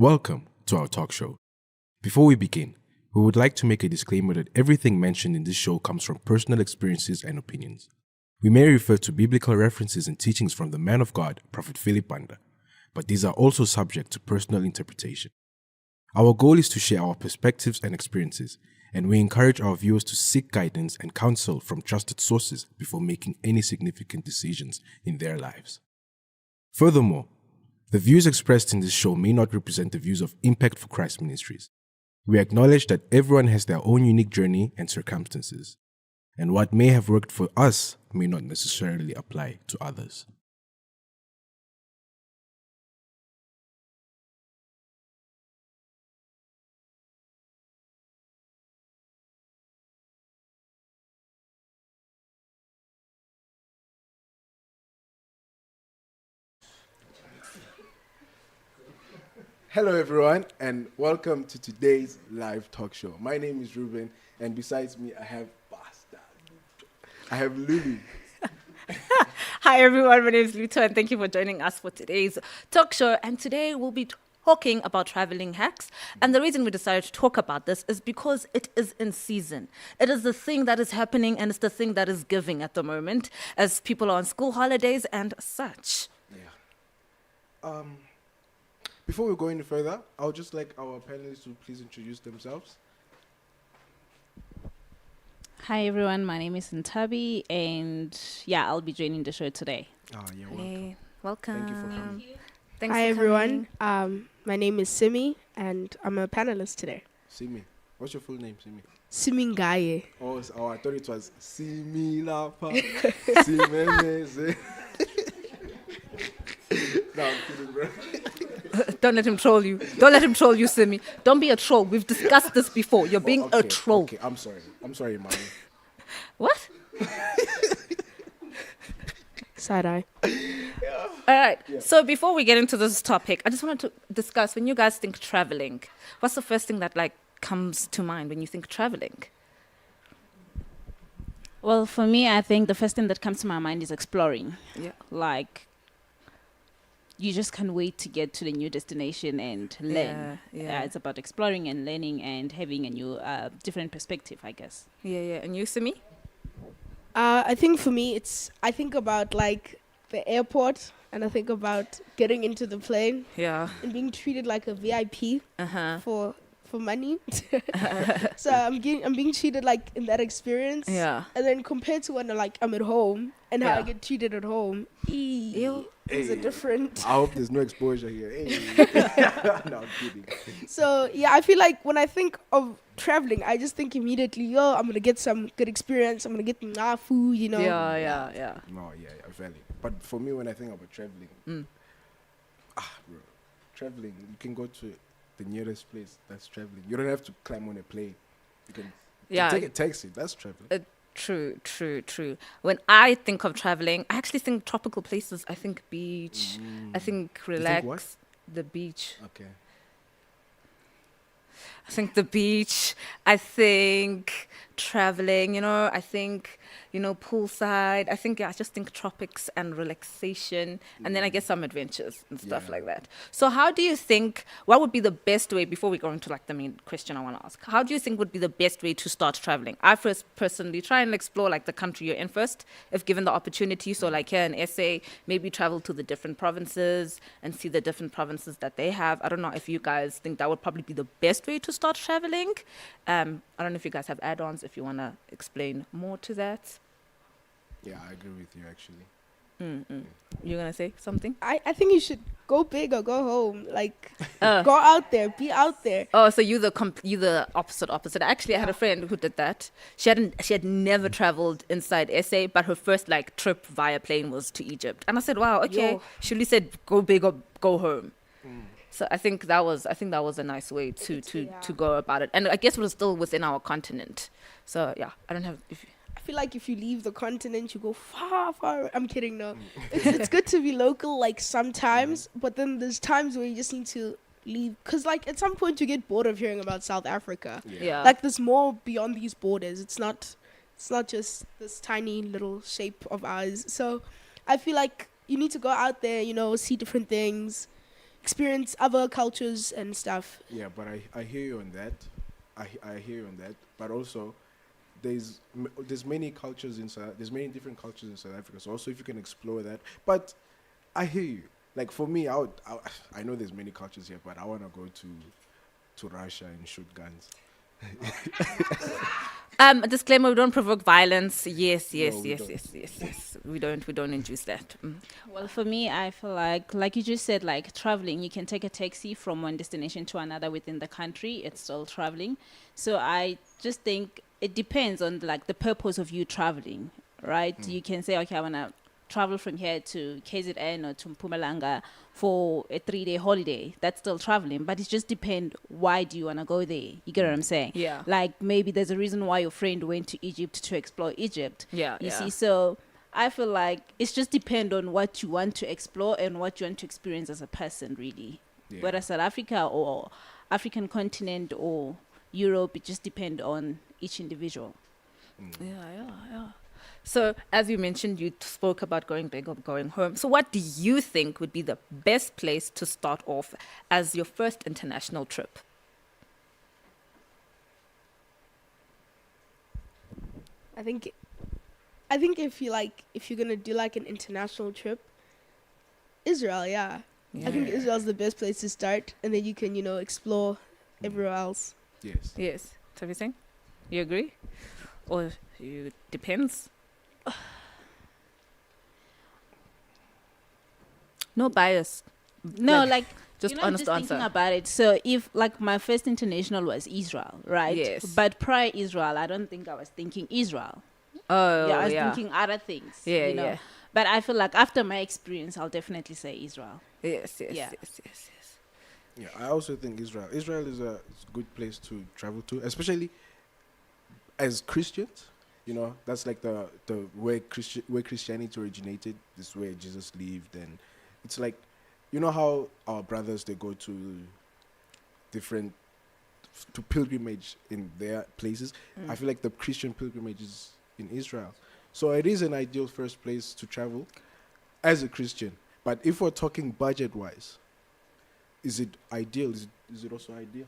Welcome to our talk show. Before we begin, we would like to make a disclaimer that everything mentioned in this show comes from personal experiences and opinions. We may refer to biblical references and teachings from the man of God, Prophet Philip Banda, but these are also subject to personal interpretation. Our goal is to share our perspectives and experiences, and we encourage our viewers to seek guidance and counsel from trusted sources before making any significant decisions in their lives. Furthermore, the views expressed in this show may not represent the views of Impact for Christ Ministries. We acknowledge that everyone has their own unique journey and circumstances, and what may have worked for us may not necessarily apply to others. Hello, everyone, and welcome to today's live talk show. My name is Ruben, and besides me, I have Lulu. Hi, everyone. My name is Luto, and thank you for joining us for today's talk show. And today we'll be talking about traveling hacks. And the reason we decided to talk about this is because it is in season. It is the thing that is happening, and it's the thing that is giving at the moment as people are on school holidays and such. Yeah. Before we go any further, I would just like our panelists to please introduce themselves. Hi everyone, my name is Ntabi, and I'll be joining the show today. You're Hey, welcome. welcome. Thank you for coming. Thanks Hi for everyone. coming. My name is Simi, and I'm a panelist today. Simi. What's your full name, Simi? Simi Ngaye. Oh, I thought it was Simi Lapa. Simemeze. No, I'm kidding, bro. Don't let him troll you. Don't let him troll you, Simi. Don't be a troll. We've discussed this before. You're being a troll. Okay, I'm sorry. I'm sorry, mommy. What? Side eye. All right. Yeah. So before we get into this topic, I just wanted to discuss, when you guys think traveling, what's the first thing that comes to mind when you think traveling? Well, for me, I think the first thing that comes to my mind is exploring. Yeah. Like, you just can't wait to get to the new destination and learn. Yeah. It's about exploring and learning and having a new, different perspective, I guess. Yeah. And you, Simi? I think for me, I think about the airport, and I think about getting into the plane Yeah. and being treated like a VIP Uh-huh. for money. So I'm being treated like in that experience. Yeah. And then compared to when I'm at home and how I Yeah. get treated at home, Ew. is a different. I hope there's no exposure here. Hey. No, I'm kidding. So yeah, I feel like when I think of traveling, I just think immediately, I'm gonna get some good experience. I'm gonna get nafu, Yeah. No, yeah, valid. But for me, when I think about traveling, Mm. bro, traveling, you can go to the nearest place. That's traveling. You don't have to climb on a plane. You can take a taxi. That's traveling. True. When I think of traveling, I actually think tropical places. I think beach. I think relax. what? The beach. Okay. I think the beach. I think traveling, I think, poolside. I just think tropics and relaxation. And then I guess some adventures and stuff Yeah. like that. So how do you think, what would be the best way, before we go into the main question I want to ask, how do you think would be the best way to start traveling? I first personally try and explore the country you're in first, if given the opportunity. So here in SA, maybe travel to the different provinces and see the different provinces that they have. I don't know if you guys think that would probably be the best way to start traveling. I don't know if you guys have add-ons, if you want to explain more to that. Yeah, I agree with you, actually. You're going to say something? I think you should go big or go home. Uh. Go out there, be out there. Oh, so you the opposite. Actually, I had a friend who did that. She had never traveled inside SA, but her first trip via plane was to Egypt. And I said, wow, okay. Yo. She really said go big or go home. So I think that was a nice way to go about it. And I guess it was still within our continent. So yeah, I don't have I feel like if you leave the continent, you go far. I'm kidding, no. It's good to be local, sometimes, but then there's times where you just need to leave. Because, at some point, you get bored of hearing about South Africa. Yeah. There's more beyond these borders. It's not just this tiny little shape of ours. So I feel like you need to go out there, see different things, experience other cultures and stuff. Yeah, but I hear you on that. I hear you on that. But also, there's many cultures in there's many different cultures in South Africa. So also, if you can explore that. But I hear you. Like for me, I know there's many cultures here, but I want to go to Russia and shoot guns. A disclaimer: we don't provoke violence. Yes. we don't. We don't induce that. Well, for me, I feel like you just said, like traveling, you can take a taxi from one destination to another within the country. It's still traveling. So I just think it depends on like the purpose of you traveling, right? You can say, okay, I want to travel from here to KZN or to Mpumalanga for a 3-day holiday. That's still traveling, but it just depends, why do you want to go there? You get what I'm saying? Yeah. Like maybe there's a reason why your friend went to Egypt to explore Egypt. Yeah, You yeah. see, so I feel like it's just depend on what you want to explore and what you want to experience as a person, really. Yeah. Whether South Africa or African continent or Europe, it just depends on each individual. Yeah. So, as you mentioned, you spoke about going big or going home. So, what do you think would be the best place to start off as your first international trip? I think if you're gonna do like an international trip, Israel, yeah. I think Israel's the best place to start, and then you can explore everywhere else. Yes. Yes. So, you think? You agree? Or you depends? No bias. No, Like, like just I'm honest just answer. thinking about it. So if like my first international was Israel, right? Yes. But prior Israel, I don't think I was thinking Israel. Oh, I was thinking other things. Yeah, you know? yeah. But I feel like after my experience, I'll definitely say Israel. Yes. Yeah. Yeah, I also think Israel. Israel is a good place to travel to, especially as Christians. That's like the where Christianity originated. This is where Jesus lived, and it's like, how our brothers, they go to different to pilgrimage in their places. I feel like the Christian pilgrimage is in Israel, so it is an ideal first place to travel as a Christian. But if we're talking budget wise, is it ideal? Is it also ideal?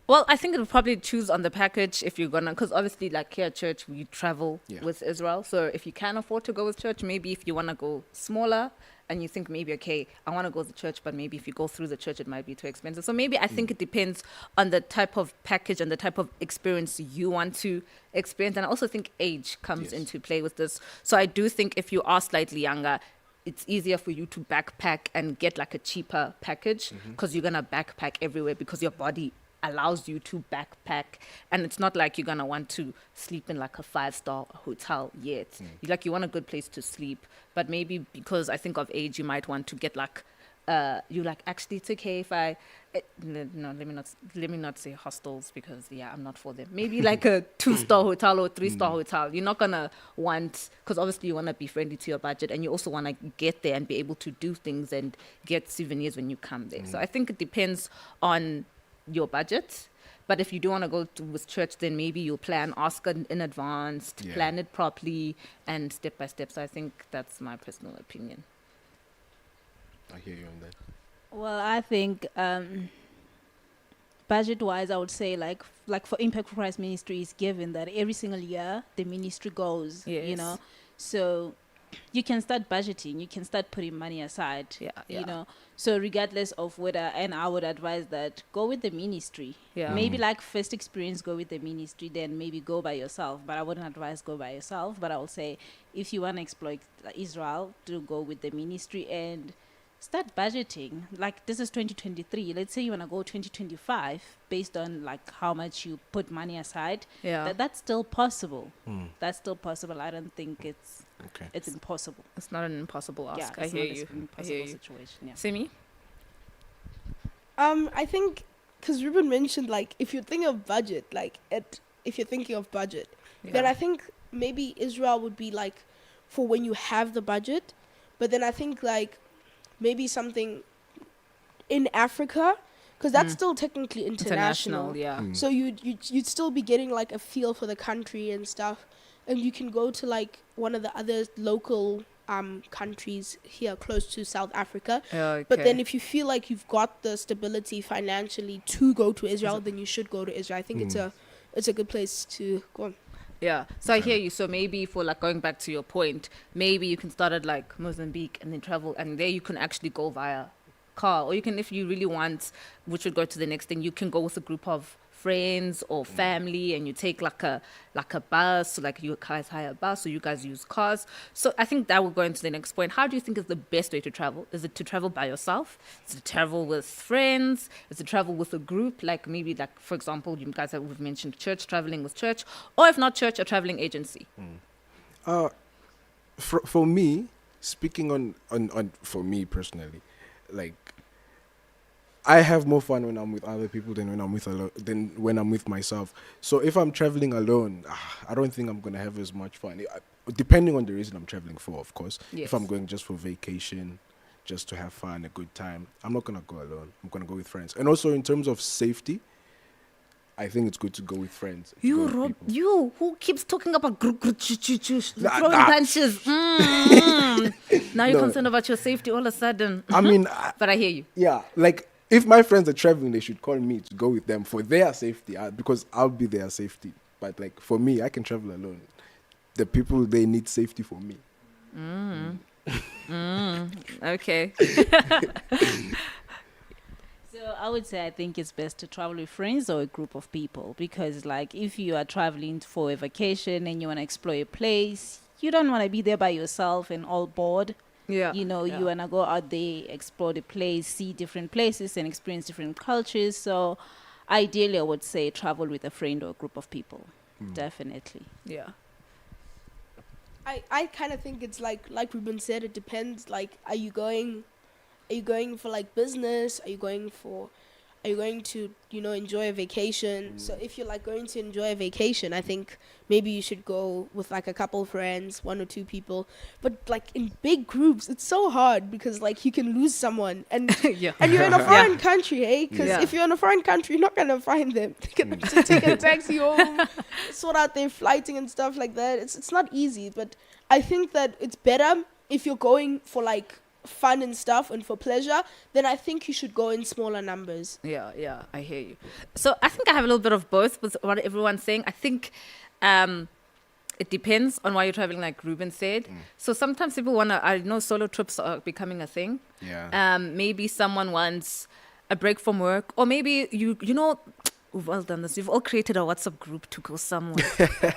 Well, I think it would probably choose on the package if you're gonna, because obviously, like here at church, we travel with Israel. So if you can afford to go with church, maybe if you want to go smaller and you think maybe, okay, I want to go to the church, but maybe if you go through the church, it might be too expensive. So maybe I think it depends on the type of package and the type of experience you want to experience. And I also think age comes into play with this. So I do think if you are slightly younger, it's easier for you to backpack and get like a cheaper package because you're going to backpack everywhere because your body allows you to backpack, and it's not like you're gonna want to sleep in like a 5-star hotel yet. You want a good place to sleep, but maybe because I think of age, you might want to get like actually it's okay if I let me not say hostels because I'm not for them. Maybe like a 2-star hotel or 3-star hotel. You're not gonna want, because obviously you want to be friendly to your budget, and you also want to get there and be able to do things and get souvenirs when you come there. So I think it depends on your budget, but if you do want to go with church, then maybe you'll ask in advance, plan it properly and step by step. So I think that's my personal opinion. I hear you on that. Well, I think budget-wise, I would say like for Impact for Christ Ministry is given that every single year the ministry goes, so you can start budgeting, you can start putting money aside, so regardless of whether, and I would advise that go with the ministry. Maybe like first experience, go with the ministry, then maybe go by yourself, but I wouldn't advise go by yourself. But I would say if you want to explore Israel, do go with the ministry and start budgeting. Like this is 2023, let's say you want to go 2025 based on like how much you put money aside. That's still possible. That's still possible. I don't think it's impossible. It's not an impossible ask. I it's hear not you. an impossible situation. Simi? I think because Ruben mentioned like if you're thinking of budget, then I think maybe Israel would be like for when you have the budget, but then I think like maybe something in Africa, because that's still technically international. So you'd still be getting like a feel for the country and stuff, and you can go to like one of the other local countries here close to South Africa. Okay. But then if you feel like you've got the stability financially to go to Israel, then you should go to Israel. I think it's a good place to go. Yeah, so I hear you. So maybe for like going back to your point, maybe you can start at like Mozambique and then travel, and there you can actually go via car, or you can, if you really want, which would go to the next thing, you can go with a group of friends or family, and you take like a bus, so like you guys hire a bus, or you guys use cars. So I think that will go into the next point. How do you think is the best way to travel? Is it to travel by yourself? Is it to travel with friends? Is it travel with a group? Like maybe like, for example, you guys have mentioned church, traveling with church, or if not church, a traveling agency. For me, speaking on for me personally, like, I have more fun when I'm with other people than when I'm with myself. So if I'm traveling alone, I don't think I'm gonna have as much fun. Depending on the reason I'm traveling for, of course. Yes. If I'm going just for vacation, just to have fun, a good time, I'm not gonna go alone. I'm gonna go with friends. And also in terms of safety, I think it's good to go with friends. You, Rob, you who keeps talking about throwing punches. Now you're concerned about your safety all of a sudden. I mean, but I hear you. yeah, like, if my friends are traveling, they should call me to go with them for their safety, because I'll be their safety. But like, for me, I can travel alone. The people, they need safety for me. Okay. So I would say I think it's best to travel with friends or a group of people, because like if you are traveling for a vacation and you want to explore a place, you don't want to be there by yourself and all bored. Yeah. You want to go out there, explore the place, see different places and experience different cultures. So ideally, I would say travel with a friend or a group of people. Definitely. Yeah. I kind of think it's like Ruben said, it depends. Like, are you going for like business? Are you going to, enjoy a vacation? So if you're like going to enjoy a vacation, I think maybe you should go with like a couple friends, one or two people. But like in big groups, it's so hard because like you can lose someone, and Yeah. and you're in a foreign country, hey? Because Yeah. if you're in a foreign country, you're not gonna find them. They're gonna have to take a taxi home, sort out their flighting and stuff like that. It's not easy, but I think that it's better if you're going for like fun and stuff and for pleasure, then I think you should go in smaller numbers. Yeah, I hear you. So I think I have a little bit of both with what everyone's saying. I think it depends on why you're traveling, like Ruben said. So sometimes people I know solo trips are becoming a thing. Yeah. Maybe someone wants a break from work, or maybe we've all done this. We've all created a WhatsApp group to go somewhere.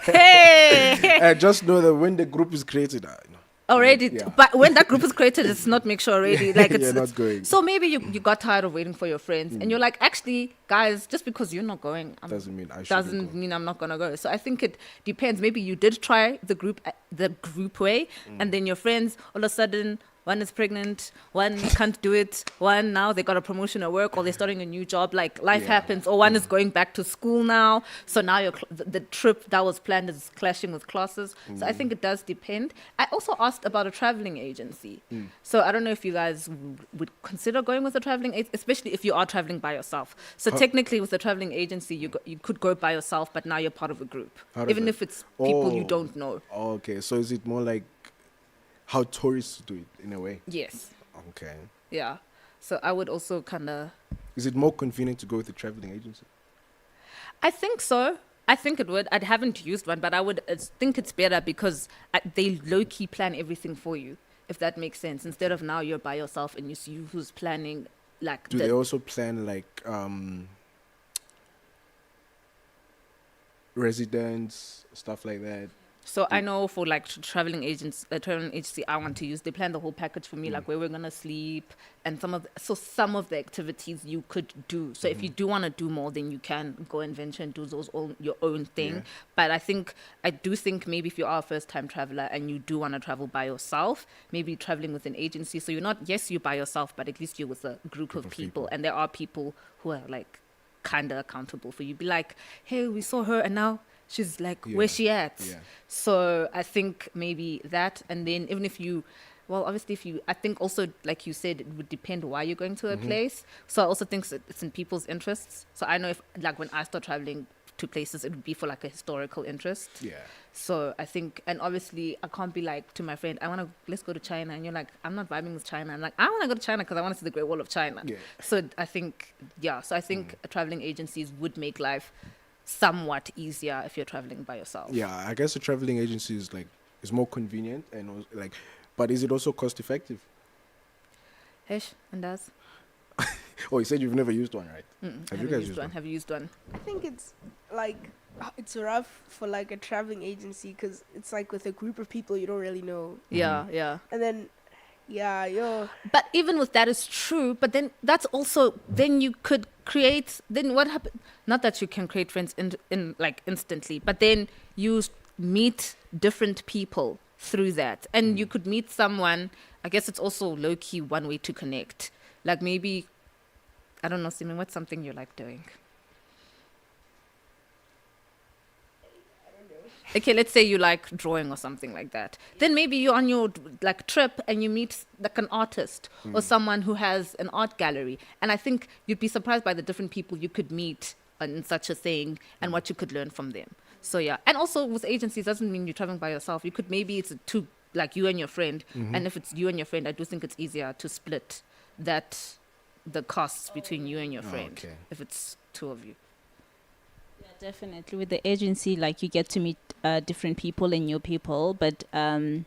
Hey! I just know that when the group is created, Already, Yeah. but when that group is created, it's not make sure already. Like it's You're not it's- going. So maybe you got tired of waiting for your friends, and you're like, actually, guys, just because you're not going, Doesn't mean I shouldn't doesn't go. mean I'm not gonna go. So I think it depends. Maybe you did try the group way, and then your friends all of a sudden. One is pregnant, one can't do it, one now they got a promotion at work, or they're starting a new job, like life happens, or one is going back to school now. So now the trip that was planned is clashing with classes. So I think it does depend. I also asked about a traveling agency. So I don't know if you guys would consider going with a traveling agency, especially if you are traveling by yourself. So technically with a traveling agency, you could go by yourself, but now you're part of a group, How does even that- if it's people you Oh. don't know. Okay, so is it more like how tourists do it in a way? Yes. Okay. Yeah. So I would also kind of... Is it more convenient to go with a traveling agency? I think so. I think it would. I haven't used one, but I would think it's better because they low-key plan everything for you, if that makes sense. Instead of now you're by yourself and it's you who's planning, like... Do they also plan like residents, stuff like that? So I know for like traveling agency I want to use, they plan the whole package for me, like where we're gonna sleep and some of the activities you could do. So if you do want to do more, then you can go and venture and do those all your own thing. Yeah. But I do think maybe if you are a first time traveler and you do want to travel by yourself, maybe traveling with an agency. So you're by yourself, but at least you're with a group of people, and there are people who are like kind of accountable for you. Be like, hey, we saw her and now she's like, where's she at? Yeah. So I think maybe that, and then even if you, obviously I think also, like you said, it would depend why you're going to a place. So I also think it's in people's interests. So I know if, like when I start traveling, to places, it would be for like a historical interest. Yeah. So I think, and obviously I can't be like to my friend, let's go to China. And you're like, I'm not vibing with China. I'm like, I want to go to China because I want to see the Great Wall of China. Yeah. So I think, traveling agencies would make life somewhat easier if you're traveling by yourself. Yeah, I guess a traveling agency is more convenient and but is it also cost effective? Hesh, and does. Oh, you said you've never used one, right? Have you guys used one? Have you used one? I think it's rough for like a traveling agency because it's like with a group of people you don't really know. Yeah. And then, But even with that is true, but then that's also, then you could create, then what happens? Not that you can create friends in like instantly, but then you meet different people through that. And you could meet someone, I guess it's also low-key one way to connect. Like maybe, I don't know, Simon, what's something you like doing? Okay, let's say you like drawing or something like that. Then maybe you're on your like trip and you meet like an artist or someone who has an art gallery. And I think you'd be surprised by the different people you could meet in such a thing and what you could learn from them. So yeah, and also with agencies doesn't mean you're traveling by yourself. You could maybe it's two, like you and your friend. And if it's you and your friend, I do think it's easier to split the costs between you and your friend if it's two of you. Yeah, definitely. With the agency, like you get to meet different people and new people, but there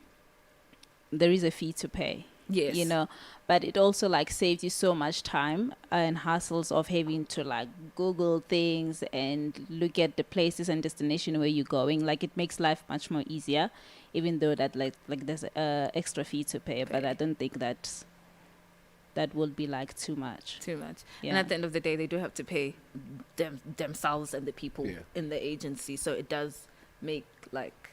is a fee to pay. Yes. You know, but it also like saves you so much time and hassles of having to like Google things and look at the places and destination where you're going. Like it makes life much more easier, even though that like there's extra fee to pay. But I don't think that would be like too much. Yeah. And at the end of the day, they do have to pay themselves and the people in the agency. So it does make like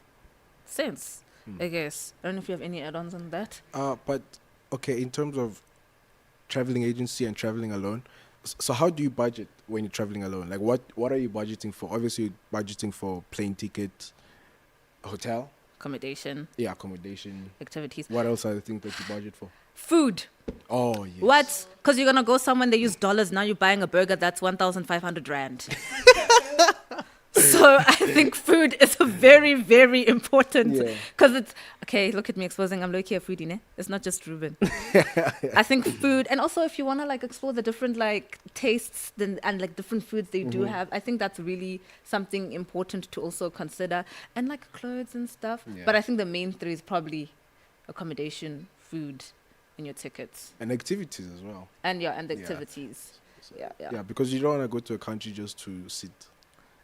sense, I guess. I don't know if you have any add-ons on that. But okay, in terms of traveling agency and traveling alone, so how do you budget when you're traveling alone? Like what are you budgeting for? Obviously, you're budgeting for plane ticket, hotel, accommodation, activities. What else are the things that you budget for? Food. Oh, yes. What? Because you're going to go somewhere, they use dollars. Now you're buying a burger that's 1,500 Rand. So I think food is a very, very important. Because it's, okay, look at me exposing. I'm low-key a foodie, ne? It's not just Ruben. I think food, and also if you want to like explore the different like tastes and like different foods they do have, I think that's really something important to also consider. And like clothes and stuff. Yeah. But I think the main three is probably accommodation, food, and your tickets. And activities as well. And the activities. Yeah, because you don't want to go to a country just to sit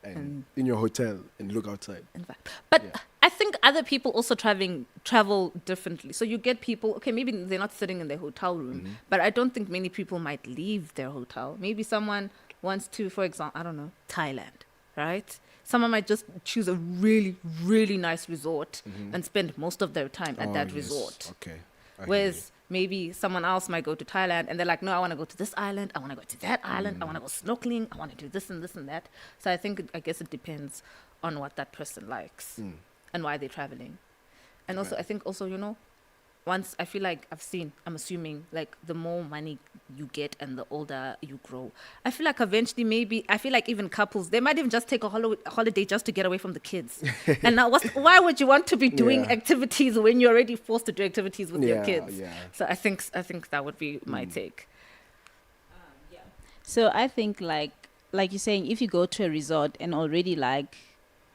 and in your hotel and look outside. In fact. But I think other people also travel differently. So you get people, okay, maybe they're not sitting in their hotel room, but I don't think many people might leave their hotel. Maybe someone wants to, for example, I don't know, Thailand, right? Someone might just choose a really, really nice resort and spend most of their time at that resort. Okay. Whereas maybe someone else might go to Thailand and they're like, no, I want to go to this island. I want to go to that island. I want to go snorkeling. I want to do this and this and that. So I guess it depends on what that person likes and why they're traveling. And also, I think also, once I feel like I'm assuming like the more money you get and the older you grow, I feel like eventually I feel like even couples, they might even just take a holiday just to get away from the kids. And now why would you want to be doing activities when you're already forced to do activities with your kids? Yeah. So I think that would be my take. So I think like you're saying, if you go to a resort and already like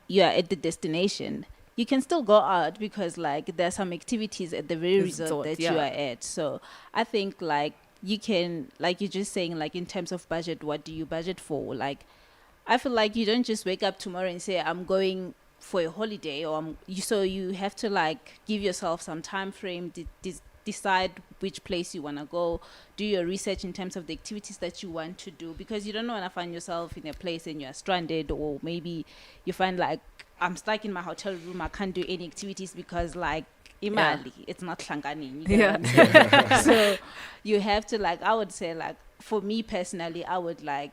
you're at the destination, you can still go out because like there's some activities at the very resort that you are at. So I think like you can, like you're just saying, like in terms of budget, what do you budget for? Like I feel like you don't just wake up tomorrow and say I'm going for a holiday, or so you have to like give yourself some time frame, decide which place you want to go, do your research in terms of the activities that you want to do, because you don't want to find yourself in a place and you're stranded, or maybe you find like I'm stuck in my hotel room, I can't do any activities because like imali, it's not hlangani. So you have to like, I would say like for me personally, I would like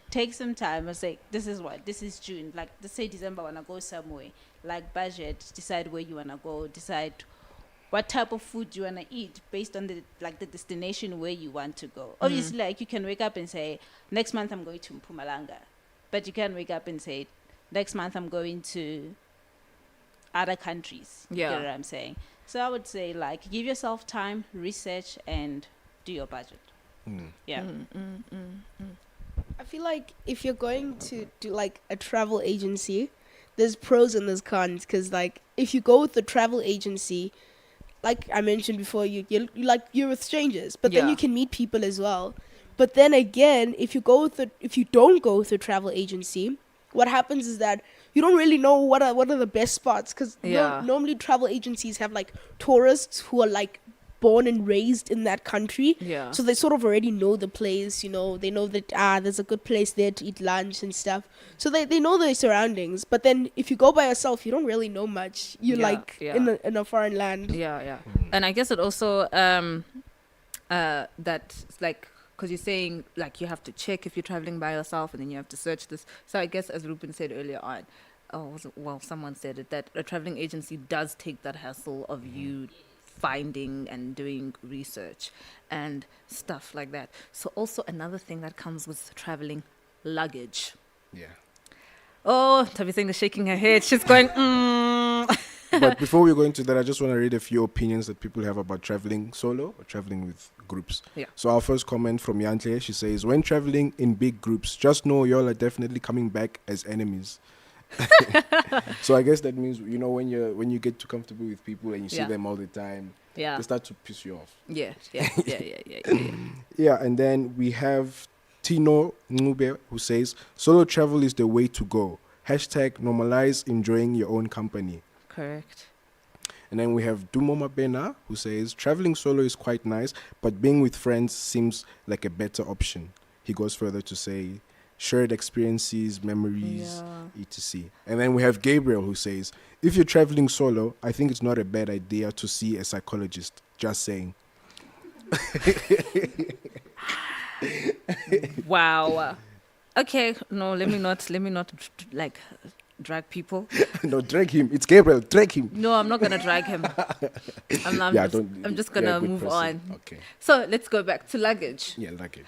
take some time and say, this is June, like let's say December, I want to go somewhere, like budget, decide where you want to go, decide what type of food you want to eat based on the destination where you want to go. Obviously, like you can wake up and say, next month I'm going to Mpumalanga. but you can wake up and say, next month I'm going to other countries. You get what I'm saying? So I would say, like, give yourself time, research, and do your budget. Yeah. I feel like if you're going to do like a travel agency, there's pros and there's cons. Because like if you go with the travel agency, like I mentioned before, you're with strangers, but then you can meet people as well. But then again, if you don't go with a travel agency, what happens is that you don't really know what are the best spots, because normally travel agencies have like tourists who are like born and raised in that country, so they sort of already know the place. You know, they know that there's a good place there to eat lunch and stuff, so they know their surroundings. But then if you go by yourself, you don't really know much. You're in a foreign land. And I guess it also that like, because you're saying like you have to check if you're traveling by yourself, and then you have to search this. So I guess, as Ruben said earlier on, someone said it, that a traveling agency does take that hassle of you finding and doing research and stuff like that. So also another thing that comes with traveling, luggage. Oh, Tabitha is shaking her head. She's going, But before we go into that, I just want to read a few opinions that people have about traveling solo or traveling with groups. So our first comment from Yantle, she says, when traveling in big groups, just know y'all are definitely coming back as enemies. So I guess that means, you know, when you get too comfortable with people and you see them all the time, they start to piss you off. And then we have Tino Ngube, who says, solo travel is the way to go. # normalize enjoying your own company. Correct. And then we have Dumo Mabena, who says, traveling solo is quite nice, but being with friends seems like a better option. He goes further to say, shared experiences, memories, etc. And then we have Gabriel, who says, if you're traveling solo, I think it's not a bad idea to see a psychologist. Just saying. Wow. Okay, no, let me not like drag people. No, drag him. It's Gabriel. Drag him. No, I'm not gonna drag him. I'm just gonna move on. Okay. So let's go back to luggage. Luggage.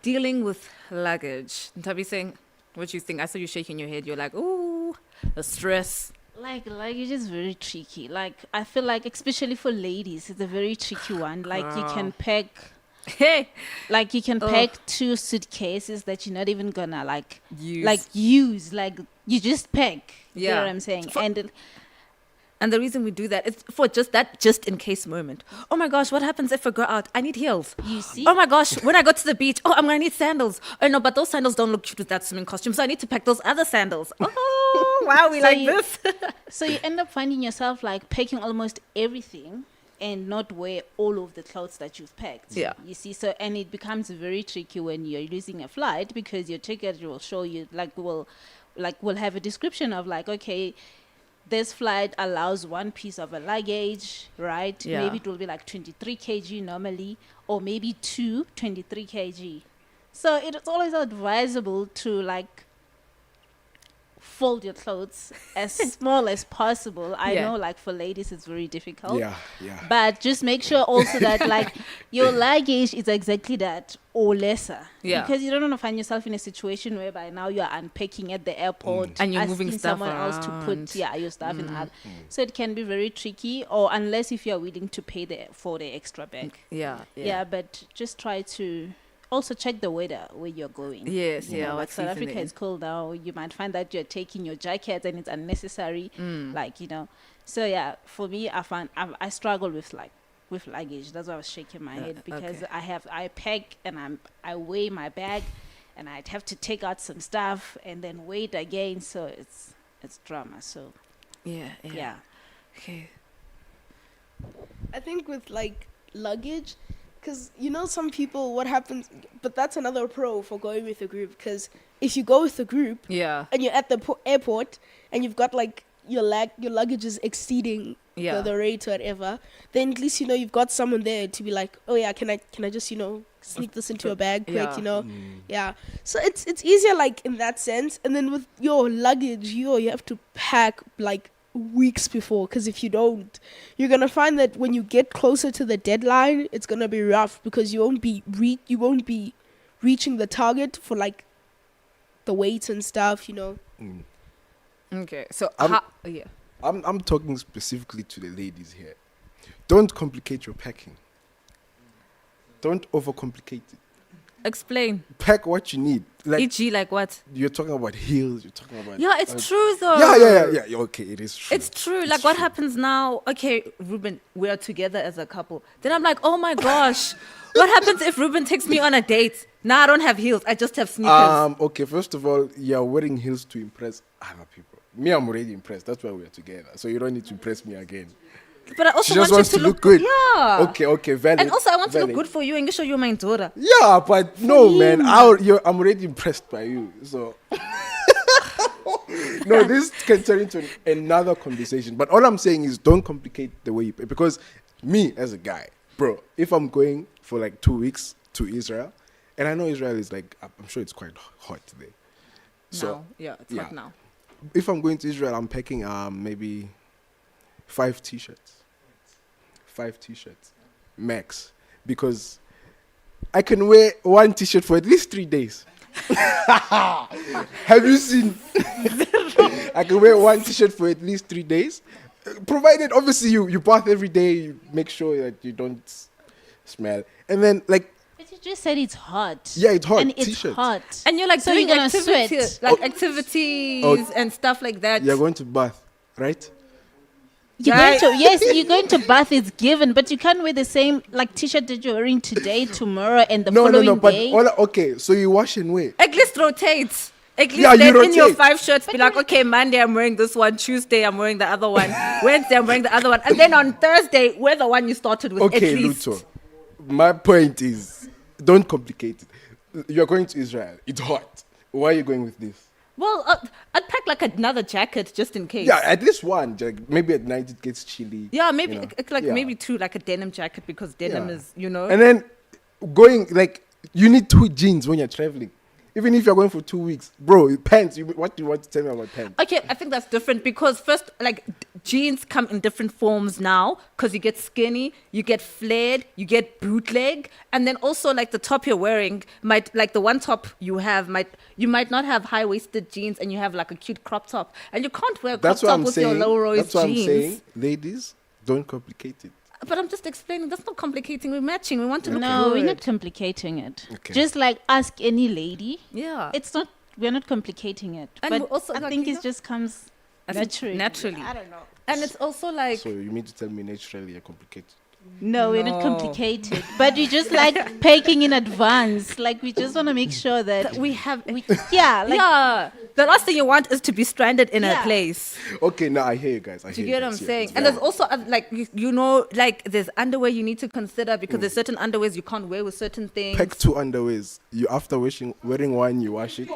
Dealing with luggage. Tabi saying, what do you think? I saw you shaking your head. You're like, ooh, the stress. Like luggage is very tricky. Like I feel like, especially for ladies, it's a very tricky one. Like you can pack. Like you can pack 2 suitcases that you're not even gonna use. Like you just pack. You know what I'm saying? And the reason we do that is for just in case moment. Oh my gosh, what happens if I go out? I need heels. You see? Oh my gosh, when I go to the beach, I'm gonna need sandals. Oh no, but those sandals don't look cute with that swimming costume, so I need to pack those other sandals. Oh wow, we this. So you end up finding yourself like packing almost everything and not wear all of the clothes that you've packed. You see, so and it becomes very tricky when you're losing a flight, because your ticket will show you will have a description of like, okay, this flight allows 1 piece of a luggage, right? Maybe it will be like 23 kg normally, or maybe 23 kg. So it's always advisable to like fold your clothes as small as possible. I know like for ladies it's very difficult. But just make sure also that like your luggage is exactly that or lesser. Because you don't want to find yourself in a situation whereby now you're unpacking at the airport and you're moving stuff someone around. else to put your stuff in that. So it can be very tricky, or unless if you're willing to pay for the extra bag. But just try to also check the weather where you're going. Like South Africa is cold now. You might find that you're taking your jacket and it's unnecessary. Like, you know. So for me, I struggle with luggage. That's why I was shaking my head, because I pack and I weigh my bag, and I'd have to take out some stuff and then weigh it again. So it's drama. So okay. I think with like luggage, because you know some people, what happens, but that's another pro for going with a group, because if you go with a group and you're at the airport and you've got like your luggage is exceeding the rate or whatever, then at least you know you've got someone there to be like, oh yeah, can I just sneak this into your bag quick, so it's easier like in that sense. And then with your luggage, you have to pack like weeks before, because if you don't, you're gonna find that when you get closer to the deadline, it's gonna be rough, because you won't be reaching the target for like the weight and stuff, you know. Okay, so yeah. I'm talking specifically to the ladies here. Don't complicate your packing. Don't overcomplicate it. Explain. Pack what you need. Like, E.g., like what? you're talking about heels. You're talking about. Yeah, it's true though. Yeah. Okay, it is true. It's true. Like, what happens now? Okay, Ruben, we are together as a couple. Then I'm like, oh my gosh, what happens if Ruben takes me on a date? Now I don't have heels. I just have sneakers. Okay, first of all, you're wearing heels to impress other people. Me, I'm already impressed. That's why we're together. So you don't need to impress me again. But I also She just want wants you to look good. Yeah. Okay, valid. And also, I want to look valid. good for you and show you my daughter. Yeah, but no, man. I'm already impressed by you. So. No, this can turn into another conversation. But all I'm saying is don't complicate the way you pay. Because me, as a guy, bro, if I'm going for like 2 weeks to Israel, and I know Israel is like, I'm sure it's quite hot there. So, It's hot now. If I'm going to Israel, I'm packing maybe 5 t-shirts. 5 t-shirts. Max. Because I can wear 1 t-shirt for at least 3 days. Have you seen? I can wear 1 t-shirt for at least 3 days. Provided, obviously, you bath every day. You make sure that you don't smell. And then, like... But you just said it's hot. Yeah, it's hot. And it's T-shirts. hot. And you're like So doing you're gonna activities, sweat. activities and stuff like that. You're going to bath, right? You're Right. going to, yes, you're going to bath, it's given, but you can't wear the same like t-shirt that you're wearing today, tomorrow, and the following But day. okay, so you wash and wear. At least rotate. At least Yeah, you then in your rotate. 5 shirts, be like, okay, Monday I'm wearing this one, Tuesday I'm wearing the other one, Wednesday I'm wearing the other one, and then on Thursday wear the one you started with. Okay, at least. Luto. My point is, don't complicate it. You're going to Israel. It's hot. Why are you going with this? Well, I'd pack like another jacket just in case. Yeah, at least one. Like, maybe at night it gets chilly. Yeah, maybe you know. like Yeah. maybe 2, like a denim jacket because denim Yeah. is, you know. And then going, like, you need 2 jeans when you're traveling. Even if you're going for 2 weeks. Bro, pants. What do you want to tell me about pants? Okay, I think that's different because first, like, jeans come in different forms now because you get skinny, you get flared, you get bootleg, and then also like the top you're wearing might, like the one top you have you might not have high-waisted jeans and you have like a cute crop top, and you can't wear a crop That's what top I'm with saying. your low-rise That's what jeans. I'm saying. Ladies, don't complicate it. But I'm just explaining. That's not complicating. We're matching. We want to look No, good. we're not complicating it. Okay. Just like ask any lady. Yeah. It's not, we're not complicating it. And but we also, I like, think you it know, just comes I think naturally. I don't know. And it's also like, So you mean to tell me naturally you're complicated? No, we're not No. complicated. But we just like packing in advance. Like we just want to make sure that we have. yeah, like Yeah. The last thing you want is to be stranded in a Yeah. place. Okay, now I hear you guys. I Do hear you get what I'm guys. Yeah, saying? it's And there's valid. also like you know, like there's underwear you need to consider because there's certain underwears you can't wear with certain things. Pack 2 underwears. You after wearing one, you wash it.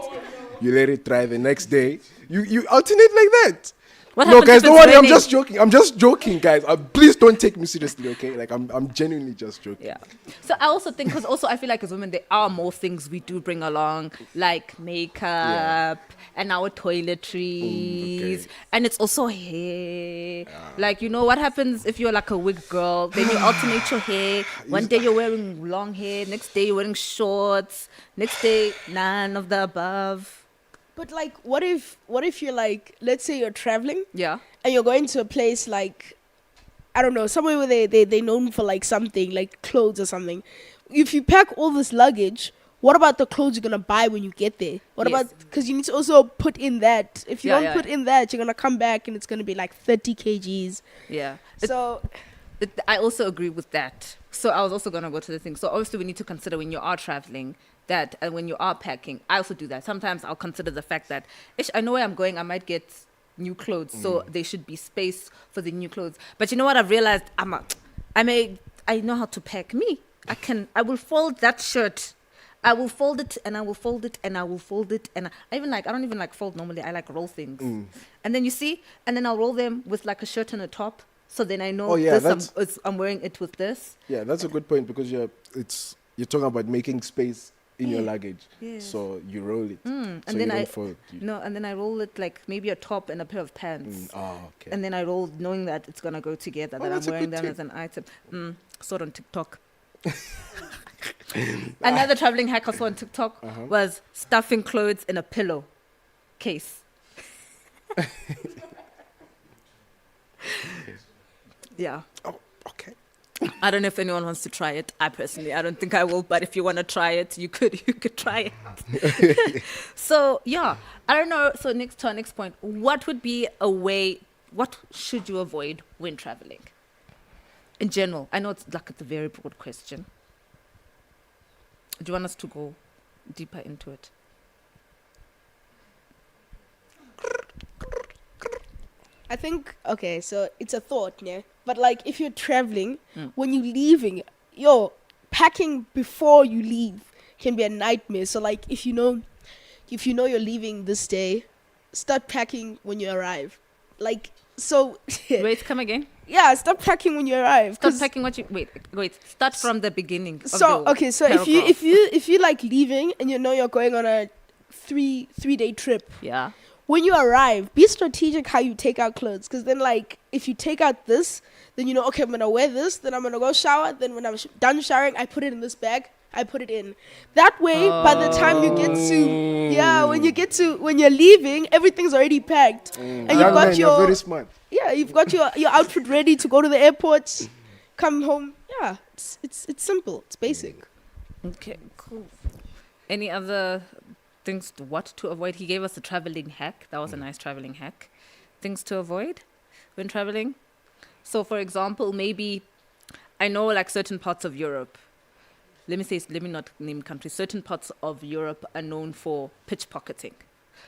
You let it dry the next day. You alternate like that. What No, happens guys, if don't it's worry. I'm raining? just joking. I'm just joking, guys. Please don't take me seriously, okay? Like I'm genuinely just joking. Yeah. So I also think, because also I feel like as women, there are more things we do bring along, like makeup and our toiletries. okay. And it's also hair. Like, you know, what happens if you're like a wig girl? Then you alternate your hair. One day you're wearing long hair. Next day you're wearing shorts. Next day, none of the above. But like, what if you're like, let's say you're traveling Yeah. and you're going to a place like, I don't know, somewhere where they're known for like something, like clothes or something. If you pack all this luggage, what about the clothes you're going to buy when you get there? What Yes. about, because you need to also put in that. If you Yeah, don't yeah. put in that, you're going to come back and it's going to be like 30 kgs. Yeah. So, I also agree with that. So I was also going to go to the thing. So obviously we need to consider when you are traveling that, and when you are packing, I also do that. Sometimes I'll consider the fact that, I know where I'm going, I might get new clothes. So there should be space for the new clothes. But you know what I've realized? I know how to pack. I will fold that shirt. I will fold it and I will fold it and I will fold it. And I don't even like fold normally. I like roll things. And then you see, and then I'll roll them with like a shirt and a top. So then I know Oh, yeah, I'm wearing it with this. Yeah, that's a good point because you're talking about making space in your Yeah. luggage. Yes. So you roll it. And So then you I don't fold. and then I roll it like maybe a top and a pair of pants. Oh, okay. And then I roll knowing that it's gonna go together, that I'm that's a wearing good them tip. as an item. Saw it on TikTok. Another traveling hack I saw on TikTok was stuffing clothes in a pillow case. Yeah. Oh, okay. I don't know if anyone wants to try it. I don't think I will, but if you want to try it, you could try it. So yeah, I don't know. So to our next point, what would be what should you avoid when traveling? In general, I know it's a very broad question. Do you want us to go deeper into it? I think, okay, so it's a thought, yeah? But like if you're traveling, when you're leaving, packing before you leave can be a nightmare. So like if you know you're leaving this day, start packing when you arrive. Like, so Wait, come again. yeah, start packing when you arrive. Start packing what you wait. Start from the beginning. So okay, so if you like leaving and you know you're going on a three-day trip, yeah. when you arrive, be strategic how you take out clothes. Because then, like, if you take out this, then you know, okay, I'm going to wear this, then I'm going to go shower. Then when I'm done showering, I put it in this bag. I put it in. That way, by the time you get to, when you're leaving, everything's already packed. And you've got you're very smart. Yeah, you've got your outfit ready to go to the airport, come home. Yeah, it's simple. It's basic. Okay, cool. Any other things to avoid? He gave us a traveling hack. That was a nice traveling hack. Things to avoid when traveling. So, for example, maybe I know like certain parts of Europe. Let me not name countries. Certain parts of Europe are known for pickpocketing.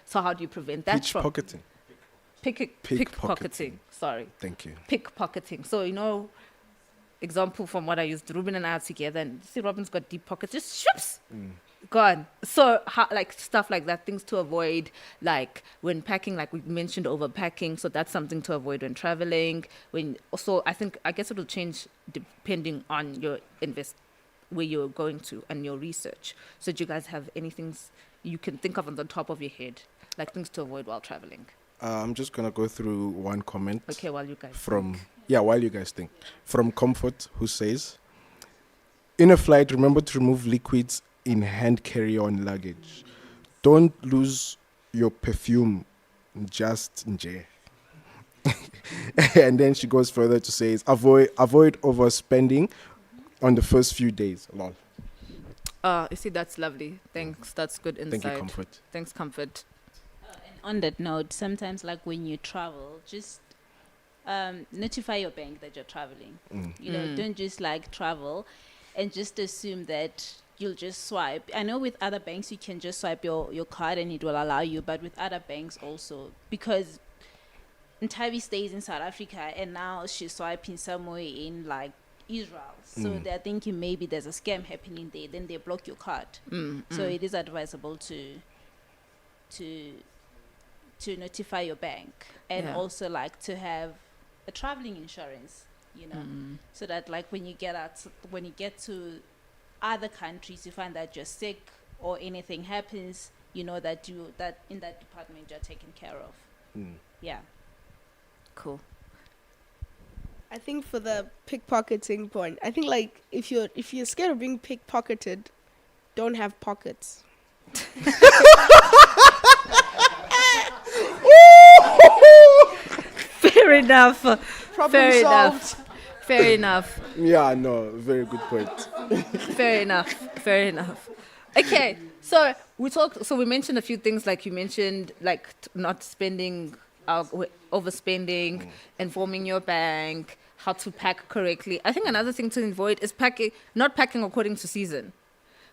So how do you prevent that from Pickpocketing. pickpocketing? Sorry. Thank you. Pickpocketing. So example from what I used. Ruben and I are together, and see Robin's got deep pockets. Just shoops. Gone. So like stuff like that, things to avoid, like when packing, like we mentioned overpacking. So that's something to avoid when traveling. I guess it will change depending on your where you're going to and your research. So do you guys have anything you can think of on the top of your head, like things to avoid while traveling? I'm just gonna go through one comment. Okay, while you guys while you guys think. From Comfort, who says, in a flight, remember to remove liquids in hand carry-on luggage. Don't lose your perfume, just nje. And then she goes further to say, avoid overspending on the first few days. Lol. You see, that's lovely. Thanks. That's good insight. Thank you, Comfort. Thanks, Comfort. And on that note, sometimes like when you travel, just notify your bank that you're traveling. Don't just like travel and just assume that you'll just swipe. I know with other banks you can just swipe your card and it will allow you, but with other banks also, because Ntavi stays in South Africa and now she's swiping somewhere in like Israel, so they're thinking maybe there's a scam happening there, then they block your card. So it is advisable to notify your bank, and also like to have a traveling insurance, so that like when you get to other countries, you find that you're sick or anything happens, you know that in that department you're taken care of. Yeah. Cool. I think for the pickpocketing point, I think like if you're scared of being pickpocketed, don't have pockets. Fair enough. Problem solved. Fair enough. Yeah, no, very good point. Fair enough. Okay, so we mentioned a few things, like you mentioned, like not spending, overspending, informing your bank, how to pack correctly. I think another thing to avoid is not packing according to season.